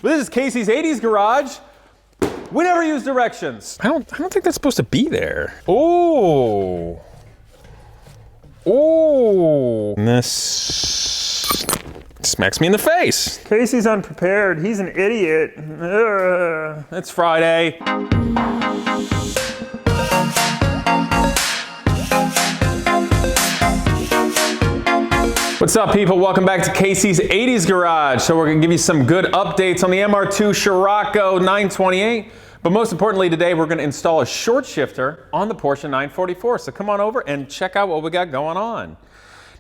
This is Casey's 80s garage. We never use directions. I don't think that's supposed to be there. Oh. Oh. And this smacks me in the face. Casey's unprepared. He's an idiot. It's Friday. What's up, people? Welcome back to Casey's 80s Garage. So we're gonna give you some good updates on the MR2 Scirocco 928. But most importantly today, we're gonna install a short shifter on the Porsche 944. So come on over and check out what we got going on.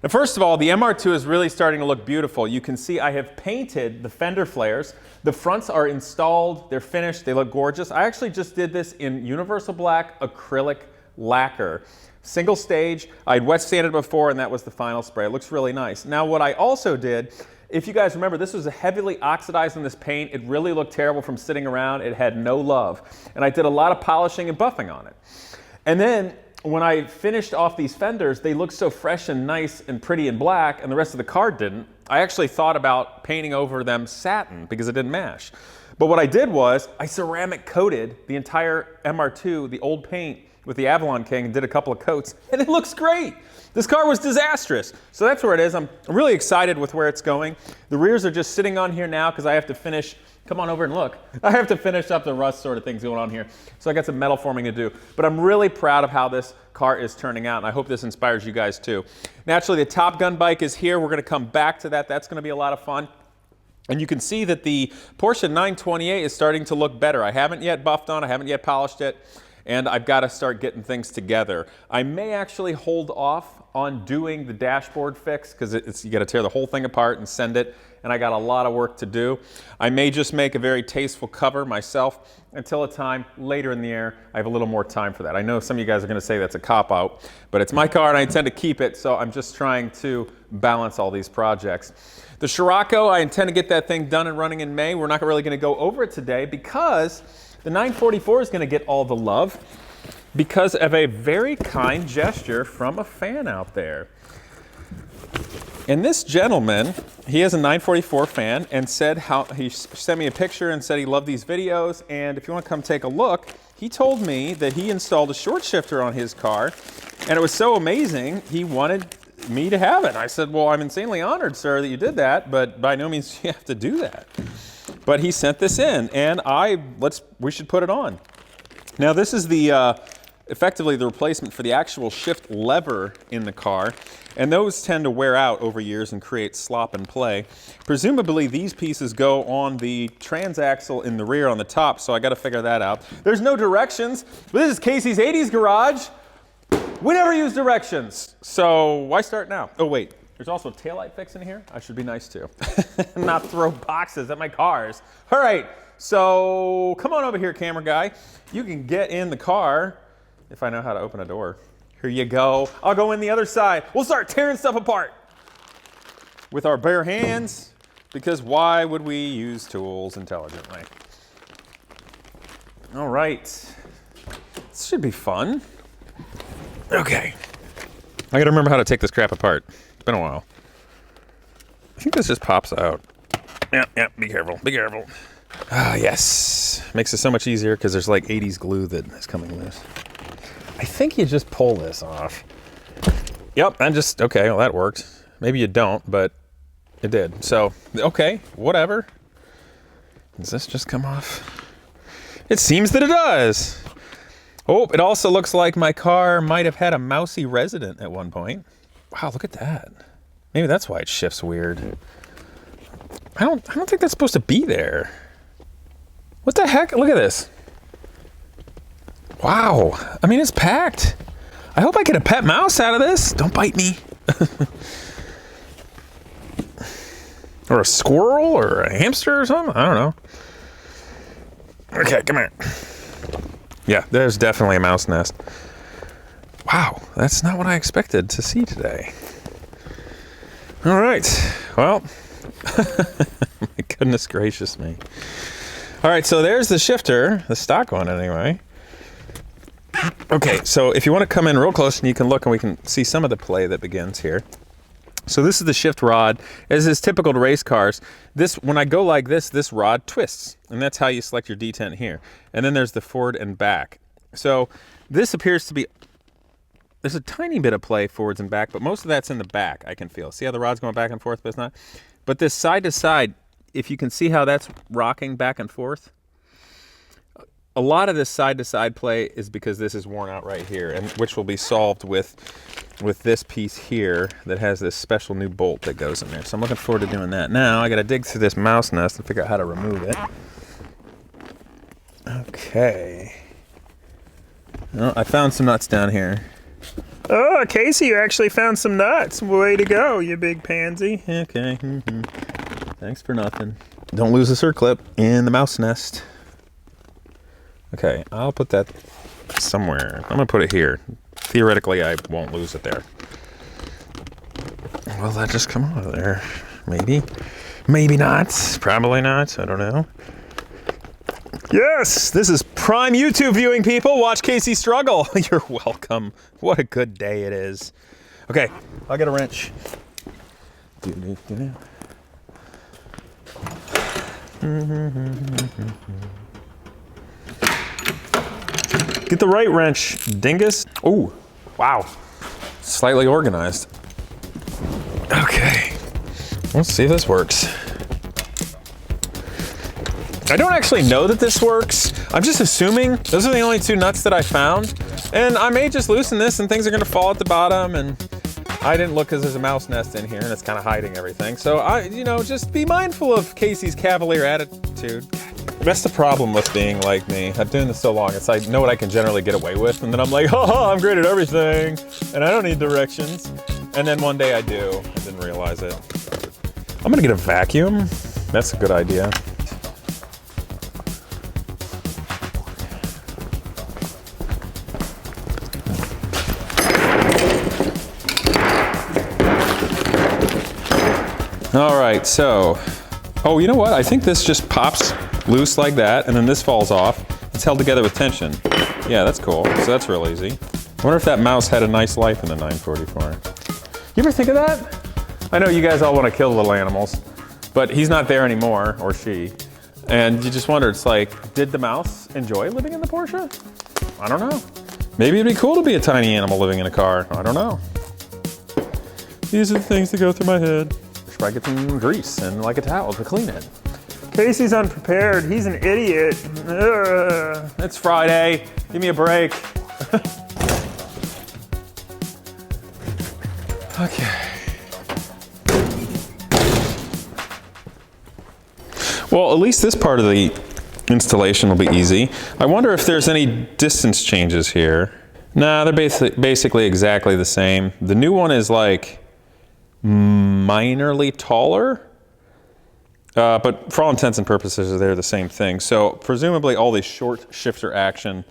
Now, first of all, the MR2 is really starting to look beautiful. You can see I have painted the fender flares. The fronts are installed, they're finished, they look gorgeous. I actually just did this in universal black acrylic lacquer. Single stage, I'd wet sanded before and that was the final spray. It looks really nice. Now what I also did, if you guys remember, this was a heavily oxidized in this paint. It really looked terrible from sitting around. It had no love. And I did a lot of polishing and buffing on it. And then when I finished off these fenders, they looked so fresh and nice and pretty and black, and the rest of the car didn't. I actually thought about painting over them satin because it didn't match. But what I did was I ceramic coated the entire MR2, the old paint, with the Avalon King and did a couple of coats, and it looks great. This car was disastrous. So that's where it is. I'm really excited with where it's going. The rears are just sitting on here now because I have to finish, come on over and look. I have to finish up the rust sort of things going on here. So I got some metal forming to do. But I'm really proud of how this car is turning out, and I hope this inspires you guys too. Naturally, the Top Gun bike is here. We're gonna come back to that. That's gonna be a lot of fun. And you can see that the Porsche 928 is starting to look better. I haven't yet buffed on, I haven't yet polished it. And I've got to start getting things together. I may actually hold off on doing the dashboard fix because you got to tear the whole thing apart and send it, and I got a lot of work to do. I may just make a very tasteful cover myself until a time later in the year. I have a little more time for that. I know some of you guys are going to say that's a cop-out, but it's my car and I intend to keep it, so I'm just trying to balance all these projects. The Scirocco, I intend to get that thing done and running in May. We're not really going to go over it today because the 944 is going to get all the love because of a very kind gesture from a fan out there. And this gentleman, he is a 944 fan and said how he sent me a picture and said he loved these videos. And if you want to come take a look, he told me that he installed a short shifter on his car and it was so amazing he wanted me to have it. And I said, well, I'm insanely honored, sir, that you did that, but by no means you have to do that. But he sent this in, and we should put it on. Now this is the effectively the replacement for the actual shift lever in the car, and those tend to wear out over years and create slop and play. Presumably these pieces go on the transaxle in the rear on the top, so I got to figure that out. There's no directions. This is Casey's 80s Garage. We never use directions, so why start now? Oh wait. There's also a taillight fix in here. I should be nice too. Not throw boxes at my cars. All right, so come on over here, camera guy. You can get in the car if I know how to open a door. Here you go. I'll go in the other side. We'll start tearing stuff apart with our bare hands because why would we use tools intelligently? All right, this should be fun. Okay, I gotta remember how to take this crap apart. Been a while. I think this just pops out. Yeah, be careful, be careful. Ah, yes. Makes it so much easier because there's like 80s glue that is coming loose. I think you just pull this off. Yep, and just, okay, well that worked. Maybe you don't, but it did. So, okay, whatever. Does this just come off? It seems that it does. Oh, it also looks like my car might have had a mousy resident at one point. Wow, look at that. Maybe that's why it shifts weird. I don't think that's supposed to be there. What the heck? Look at this. Wow. I mean, it's packed. I hope I get a pet mouse out of this. Don't bite me. Or a squirrel or a hamster or something. I don't know. Okay, come here. Yeah, there's definitely a mouse nest. Wow, that's not what I expected to see today. All right, well, my goodness gracious me. All right, so there's the shifter, the stock one anyway. Okay, so if you want to come in real close and you can look and we can see some of the play that begins here. So this is the shift rod. As is typical to race cars, when I go like this rod twists, and that's how you select your detent here. And then there's the forward and back. So this appears to be, there's a tiny bit of play forwards and back, but most of that's in the back, I can feel. See how the rod's going back and forth, but it's not? But this side to side, if you can see how that's rocking back and forth, a lot of this side to side play is because this is worn out right here, and which will be solved with this piece here that has this special new bolt that goes in there. So I'm looking forward to doing that. Now I got to dig through this mouse nest and figure out how to remove it. Okay. Oh, I found some nuts down here. Oh, Casey, you actually found some nuts. Way to go, you big pansy. Okay. Thanks for nothing. Don't lose the circlip in the mouse nest. Okay, I'll put that somewhere. I'm gonna put it here. Theoretically, I won't lose it there. Will that just come out of there? Maybe. Maybe not. Probably not. I don't know. Yes, this is prime YouTube viewing, people. Watch Casey struggle. You're welcome. What a good day it is. Okay, I'll get a wrench. Get the right wrench, dingus. Oh, wow. Slightly organized. Okay. Let's see if this works. I don't actually know that this works. I'm just assuming those are the only two nuts that I found. And I may just loosen this and things are gonna fall at the bottom, and I didn't look because there's a mouse nest in here and it's kind of hiding everything. So just be mindful of Casey's cavalier attitude. That's the problem with being like me. I'm doing this so long, it's I know what I can generally get away with, and then I'm like, I'm great at everything, and I don't need directions. And then one day I do. I didn't realize it. I'm gonna get a vacuum. That's a good idea. All right, so, oh, you know what? I think this just pops loose like that, and then this falls off. It's held together with tension. Yeah, that's cool. So that's real easy. I wonder if that mouse had a nice life in the 944. You ever think of that? I know you guys all want to kill little animals, but he's not there anymore, or she. And you just wonder, it's like, did the mouse enjoy living in the Porsche? I don't know. Maybe it'd be cool to be a tiny animal living in a car. I don't know. These are the things that go through my head. Should probably get some grease and like a towel to clean it. Casey's unprepared. He's an idiot. Ugh. It's Friday. Give me a break. Okay. Well, at least this part of the installation will be easy. I wonder if there's any distance changes here. Nah, they're basically exactly the same. The new one is like minorly taller. But for all intents and purposes, they're the same thing. So presumably all this short shifter action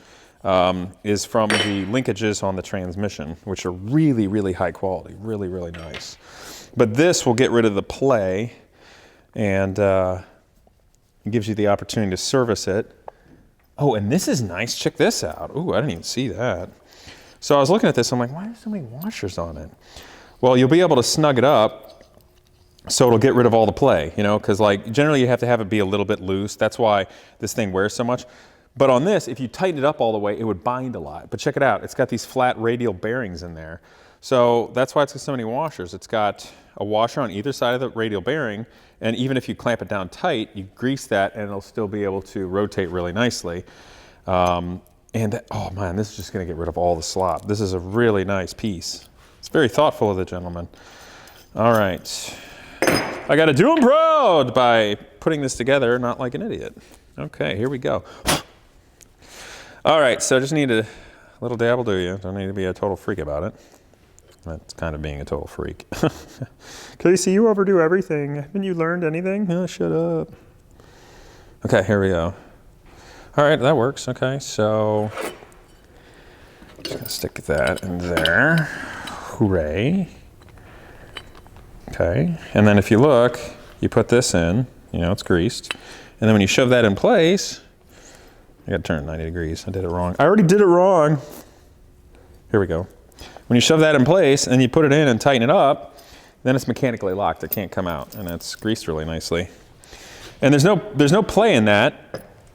is from the linkages on the transmission, which are really, really high quality, really, really nice. But this will get rid of the play, and it gives you the opportunity to service it. Oh, and this is nice. Check this out. Ooh, I didn't even see that. So I was looking at this, I'm like, why are there so many washers on it? Well, you'll be able to snug it up so it'll get rid of all the play, you know, because like generally you have to have it be a little bit loose. That's why this thing wears so much. But on this, if you tighten it up all the way, it would bind a lot. But check it out, it's got these flat radial bearings in there. So that's why it's got so many washers. It's got a washer on either side of the radial bearing, and even if you clamp it down tight, you grease that and it'll still be able to rotate really nicely. Oh man, this is just gonna get rid of all the slop. This is a really nice piece. It's very thoughtful of the gentleman. All right. I gotta do him proud by putting this together, not like an idiot. Okay, here we go. All right, so just need a little dabble, do you? Don't need to be a total freak about it. That's kind of being a total freak. Casey, you overdo everything. Haven't you learned anything? Oh, shut up. Okay, here we go. All right, that works. Okay, so just gonna stick that in there. Hooray. Okay, and then if you look, you put this in, you know, it's greased. And then when you shove that in place, I gotta turn it 90 degrees. I did it wrong. I already did it wrong. Here we go. When you shove that in place and you put it in and tighten it up, then it's mechanically locked. It can't come out, and it's greased really nicely. And there's no play in that.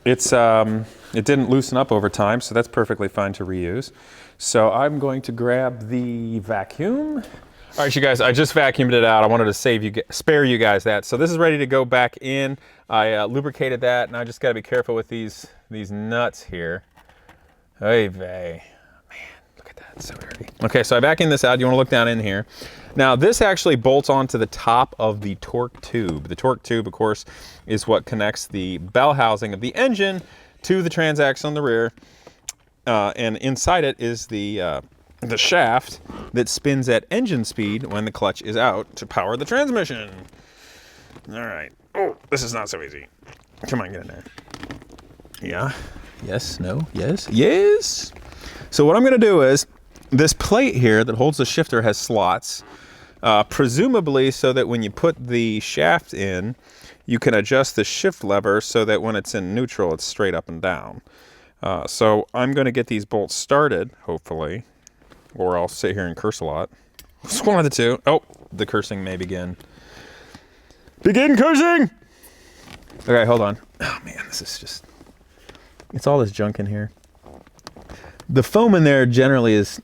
It's it didn't loosen up over time, so that's perfectly fine to reuse. So I'm going to grab the vacuum. All right, you guys, I just vacuumed it out. I wanted to spare you guys that. So this is ready to go back in. I lubricated that, and I just got to be careful with these nuts here. Oy vey. Man, look at that, it's so dirty. Okay, so I vacuumed this out. You want to look down in here. Now, this actually bolts onto the top of the torque tube. The torque tube, of course, is what connects the bell housing of the engine to the transaxle on the rear. And inside it is the shaft that spins at engine speed when the clutch is out to power the transmission. All right. Oh, this is not so easy. Come on, get in there. Yeah. Yes, no, yes, yes. So what I'm gonna do is, this plate here that holds the shifter has slots, presumably so that when you put the shaft in, you can adjust the shift lever so that when it's in neutral, it's straight up and down. So I'm gonna get these bolts started, hopefully, or I'll sit here and curse a lot. It's one of the two. Oh, the cursing may begin. Begin cursing! Okay, hold on. Oh man, this is just, it's all this junk in here. The foam in there generally is,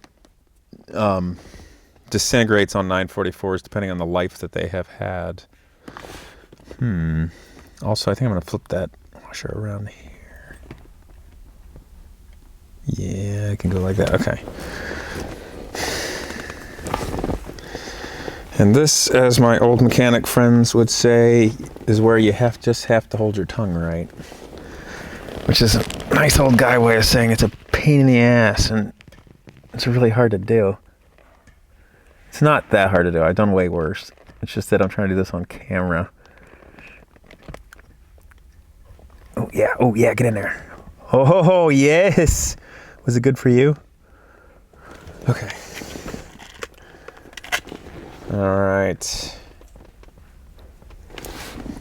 disintegrates on 944s depending on the life that they have had. Also, I think I'm gonna flip that washer around here. Yeah, I can go like that, okay. And this, as my old mechanic friends would say, is where you just have to hold your tongue right. Which is a nice old guy way of saying it's a pain in the ass, and it's really hard to do. It's not that hard to do. I've done way worse. It's just that I'm trying to do this on camera. Oh yeah, get in there. Oh, yes. Was it good for you? Okay. All right.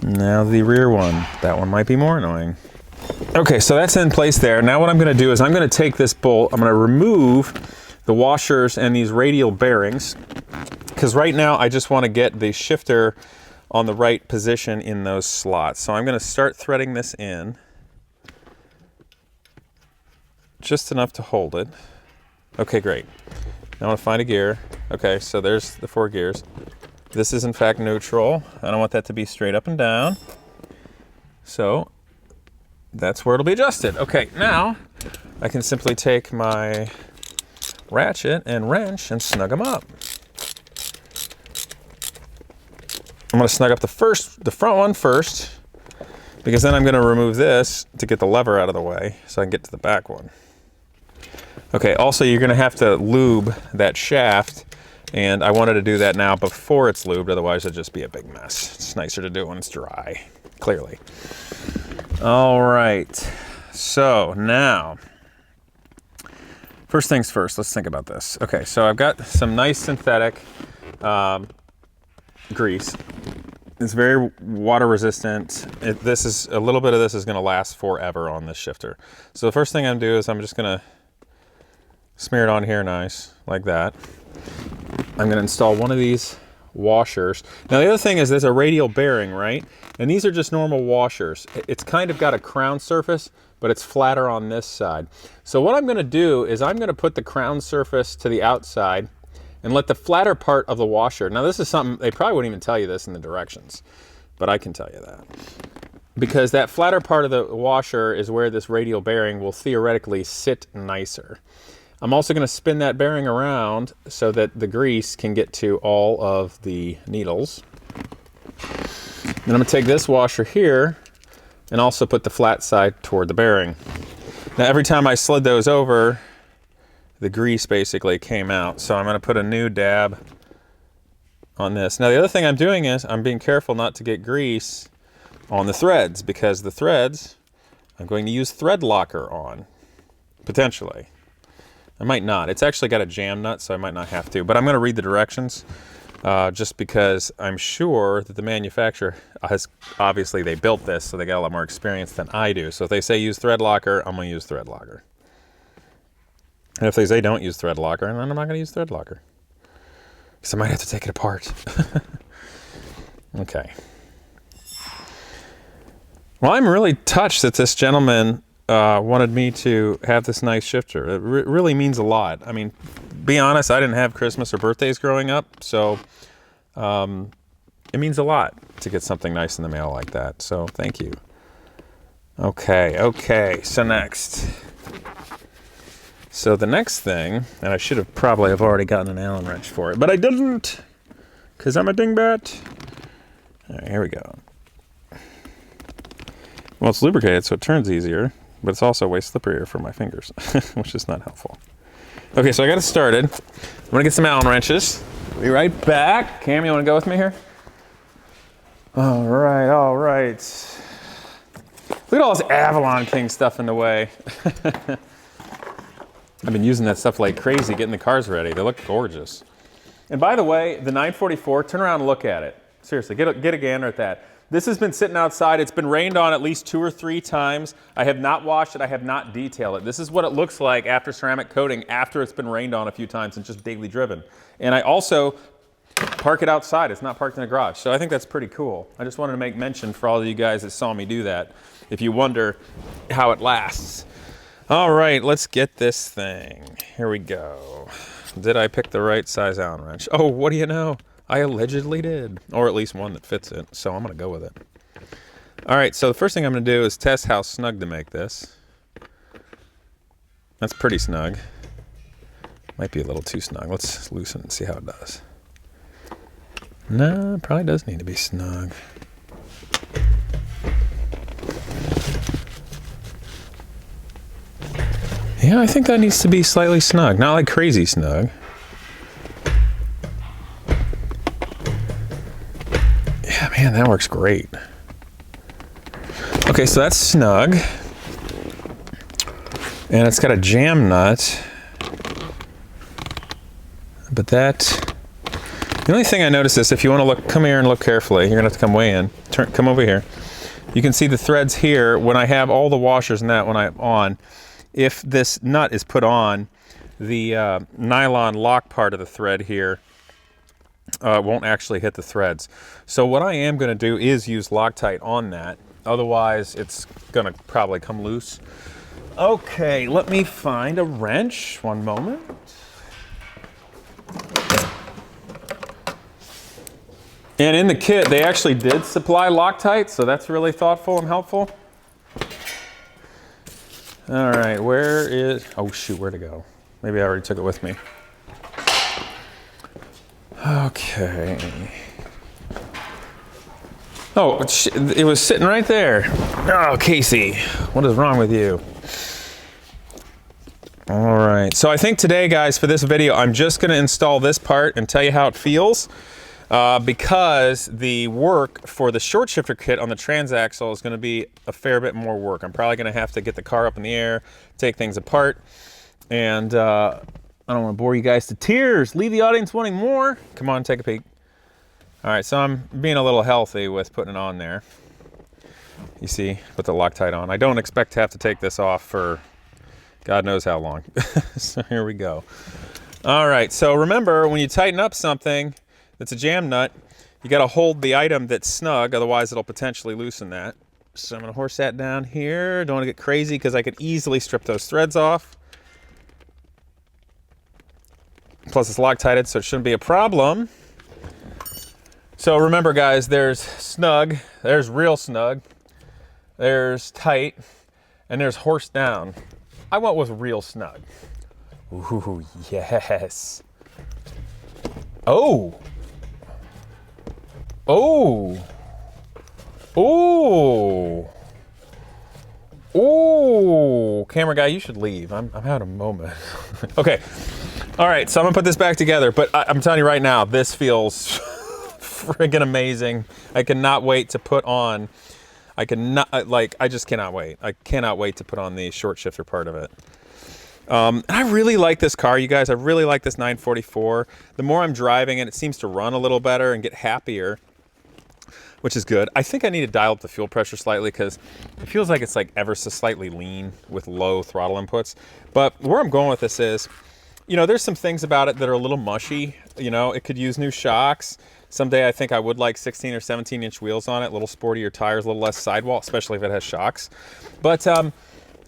Now the rear one. That one might be more annoying. Okay, so that's in place there. Now what I'm gonna do is I'm gonna take this bolt, I'm gonna remove the washers and these radial bearings, because right now I just wanna get the shifter on the right position in those slots. So I'm gonna start threading this in, just enough to hold it. Okay, great. Now I want to find a gear. Okay, so there's the 4 gears. This is in fact neutral. I don't want that to be straight up and down. So that's where it'll be adjusted. Okay, now I can simply take my ratchet and wrench and snug them up. I'm going to snug up the front one first, because then I'm going to remove this to get the lever out of the way so I can get to the back one. Okay, also you're gonna have to lube that shaft, and I wanted to do that now before it's lubed, otherwise it'd just be a big mess. It's nicer to do it when it's dry, clearly. All right, so now, first things first, let's think about this. Okay, so I've got some nice synthetic grease. It's very water resistant. This is, a little bit of this is gonna last forever on this shifter. So the first thing I'm gonna do is I'm just gonna smear it on here nice, like that. I'm gonna install one of these washers. Now the other thing is there's a radial bearing, right? And these are just normal washers. It's kind of got a crown surface, but it's flatter on this side. So what I'm gonna do is I'm gonna put the crown surface to the outside and let the flatter part of the washer, now this is something, they probably wouldn't even tell you this in the directions, but I can tell you that. Because that flatter part of the washer is where this radial bearing will theoretically sit nicer. I'm also going to spin that bearing around so that the grease can get to all of the needles. Then I'm going to take this washer here and also put the flat side toward the bearing. Now every time I slid those over, the grease basically came out. So I'm going to put a new dab on this. Now the other thing I'm doing is I'm being careful not to get grease on the threads, because the threads I'm going to use thread locker on, potentially. I might not. It's actually got a jam nut, so I might not have to. But I'm going to read the directions just because I'm sure that the manufacturer has, obviously they built this, so they got a lot more experience than I do. So if they say use thread locker, I'm going to use thread locker. And if they say don't use thread locker, then I'm not going to use thread locker. because I might have to take it apart. Okay. Well, I'm really touched that this gentleman wanted me to have this nice shifter. It really means a lot. I mean, be honest, I didn't have Christmas or birthdays growing up, so it means a lot to get something nice in the mail like that. So thank you. Okay, so next. So the next thing, and I should have probably have already gotten an Allen wrench for it, but I didn't, because I'm a dingbat. All right, here we go. Well, it's lubricated, so it turns easier, but it's also way slipperier for my fingers, which is not helpful. Okay, so I got it started. I'm gonna get some Allen wrenches. Be right back. Cam, you wanna go with me here? All right. Look at all this Avalon King stuff in the way. I've been using that stuff like crazy, getting the cars ready. They look gorgeous. And by the way, the 944, turn around and look at it. Seriously, get a gander at that. This has been sitting outside. It's been rained on at least 2 or 3 times. I have not washed it. I have not detailed it. This is what it looks like after ceramic coating, after it's been rained on a few times and just daily driven. And I also park it outside. It's not parked in a garage. So I think that's pretty cool. I just wanted to make mention for all of you guys that saw me do that, if you wonder how it lasts. All right, let's get this thing. Here we go. Did I pick the right size Allen wrench? Oh, what do you know? I allegedly did, or at least one that fits it, so I'm gonna go with it. All right, so the first thing I'm gonna do is test how snug to make this. That's pretty snug. Might be a little too snug. Let's loosen it and see how it does. No, it probably does need to be snug. Yeah, I think that needs to be slightly snug, not like crazy snug. Yeah, man, that works great. Okay, so that's snug. And it's got a jam nut. But that, the only thing I noticed is if you want to look, come here and look carefully. You're gonna have to come way in. Come over here. You can see the threads here. When I have all the washers and that when I'm on, if this nut is put on, the nylon lock part of the thread here won't actually hit the threads. So what I am going to do is use Loctite on that. Otherwise, it's going to probably come loose. Okay, let me find a wrench. One moment. And in the kit, they actually did supply Loctite, so that's really thoughtful and helpful. All right, where is, oh shoot, where'd it go? Maybe I already took it with me. Okay. Oh, it was sitting right there. Oh, Casey, what is wrong with you? All right, so I think today, guys, for this video, I'm just gonna install this part and tell you how it feels. Because the work for the short shifter kit on the transaxle is going to be a fair bit more work. I'm probably going to have to get the car up in the air, take things apart, and I don't want to bore you guys to tears. Leave the audience wanting more. Come on, take a peek. All right, so I'm being a little healthy with putting it on there. You see, put the Loctite on. I don't expect to have to take this off for God knows how long. So here we go. All right, so remember, when you tighten up something, it's a jam nut, you got to hold the item that's snug, otherwise it'll potentially loosen that. So I'm going to horse that down here. Don't want to get crazy because I could easily strip those threads off. Plus it's Loctited, so it shouldn't be a problem. So remember, guys, there's snug, there's real snug, there's tight, and there's horse down. I went with real snug. Ooh, yes. Oh. Oh. Oh. Oh. Camera guy, you should leave. I'm having a moment. Okay. All right, so I'm gonna put this back together, but I'm telling you right now, this feels friggin' amazing. I cannot wait to put on, I just cannot wait. I cannot wait to put on the short shifter part of it. And I really like this car, you guys. I really like this 944. The more I'm driving it, it seems to run a little better and get happier, which is good. I think I need to dial up the fuel pressure slightly because it feels like it's like ever so slightly lean with low throttle inputs. But where I'm going with this is, you know, there's some things about it that are a little mushy. You know, it could use new shocks. Someday I think I would like 16 or 17-inch wheels on it, a little sportier tires, a little less sidewall, especially if it has shocks. But I'm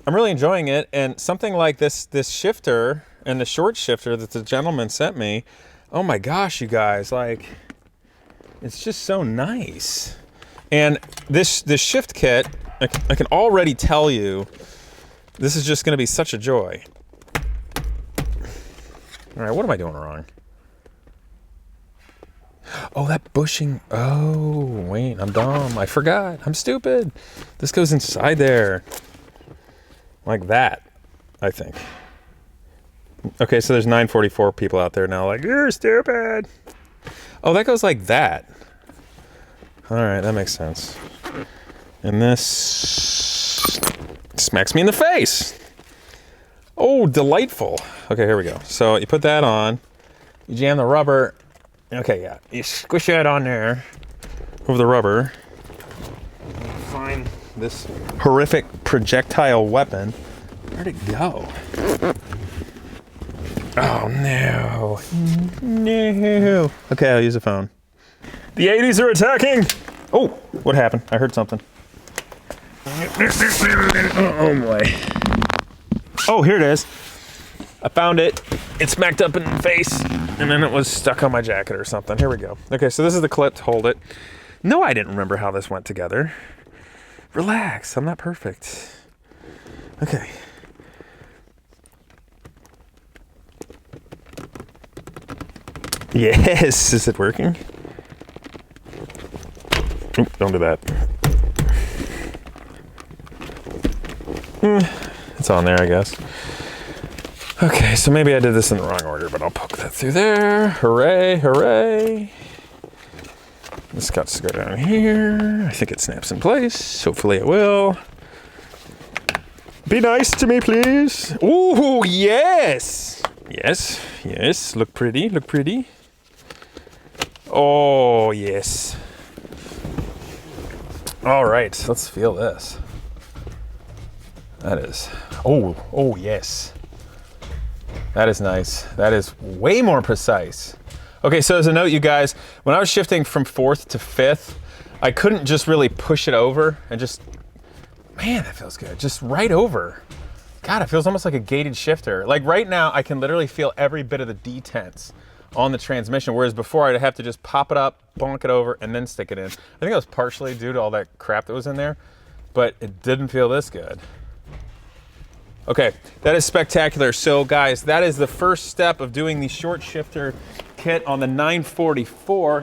really enjoying it, and something like this shifter and the short shifter that the gentleman sent me, oh my gosh, you guys, like, it's just so nice. And this shift kit, I can already tell you, this is just gonna be such a joy. All right, what am I doing wrong? Oh, that bushing, oh, wait, I'm dumb, I forgot, I'm stupid. This goes inside there, like that, I think. Okay, so there's 944 people out there now like, you're stupid. Oh, that goes like that. All right, that makes sense. And this smacks me in the face. Oh, delightful. Okay, here we go. So you put that on, you jam the rubber. Okay, yeah, you squish that on there over the rubber. You find this horrific projectile weapon. Where'd it go? Oh, no. No. Okay, I'll use a phone. The 80s are attacking! Oh, what happened? I heard something. Oh boy. Oh, here it is. I found it. It smacked up in the face, and then it was stuck on my jacket or something. Here we go. Okay, so this is the clip to hold it. No, I didn't remember how this went together. Relax, I'm not perfect. Okay. Yes, is it working? Oop, don't do that. It's on there, I guess. Okay, so maybe I did this in the wrong order, but I'll poke that through there. Hooray, hooray. This got to go down here. I think it snaps in place. Hopefully it will. Be nice to me, please. Ooh, yes. Yes, yes, look pretty, look pretty. Oh, yes. All right, let's feel this. That is, oh yes. That is nice. That is way more precise. Okay, so as a note, you guys, when I was shifting from 4th to 5th, I couldn't just really push it over and just, man, that feels good. Just right over. God, it feels almost like a gated shifter. Like right now, I can literally feel every bit of the detents on the transmission, whereas before I'd have to just pop it up, bonk it over, and then stick it in. I think that was partially due to all that crap that was in there, but it didn't feel this good. Okay, that is spectacular. So guys, that is the first step of doing the short shifter kit on the 944.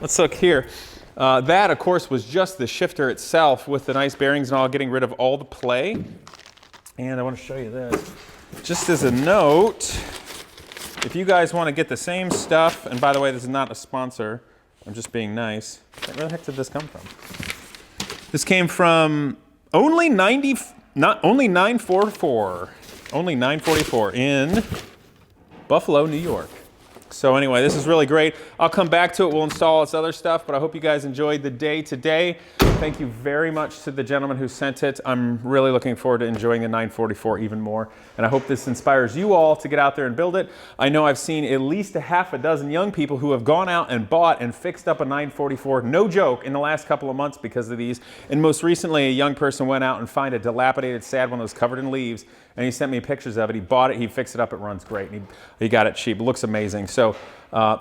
Let's look here. That, of course, was just the shifter itself with the nice bearings and all, getting rid of all the play. And I want to show you this. Just as a note, if you guys want to get the same stuff, and by the way, this is not a sponsor, I'm just being nice. Where the heck did this come from? This came from only 944 in Buffalo, New York. So anyway, this is really great. I'll come back to it. We'll install this other stuff, but I hope you guys enjoyed the day today. Thank you very much to the gentleman who sent it. I'm really looking forward to enjoying the 944 even more. And I hope this inspires you all to get out there and build it. I know I've seen at least a half a dozen young people who have gone out and bought and fixed up a 944, no joke, in the last couple of months because of these. And most recently, a young person went out and found a dilapidated, sad one that was covered in leaves, and he sent me pictures of it. He bought it, he fixed it up, it runs great, and he got it cheap. It looks amazing. So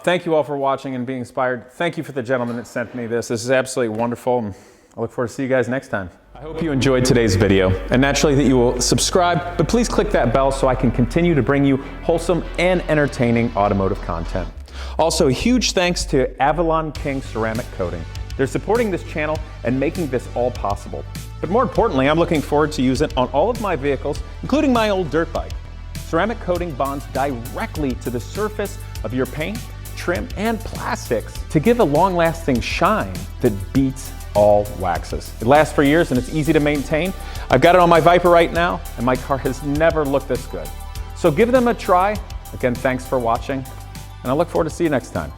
thank you all for watching and being inspired. Thank you for the gentleman that sent me this. This is absolutely wonderful. And I look forward to see you guys next time. I hope you enjoyed today's video, and naturally that you will subscribe, but please click that bell so I can continue to bring you wholesome and entertaining automotive content. Also, a huge thanks to Avalon King ceramic coating. They're supporting this channel and making this all possible. But more importantly, I'm looking forward to use it on all of my vehicles, including my old dirt bike. Ceramic coating bonds directly to the surface of your paint, trim, and plastics to give a long-lasting shine that beats all waxes. It lasts for years and it's easy to maintain. I've got it on my Viper right now, and my car has never looked this good. So give them a try. Again, thanks for watching, and I look forward to see you next time.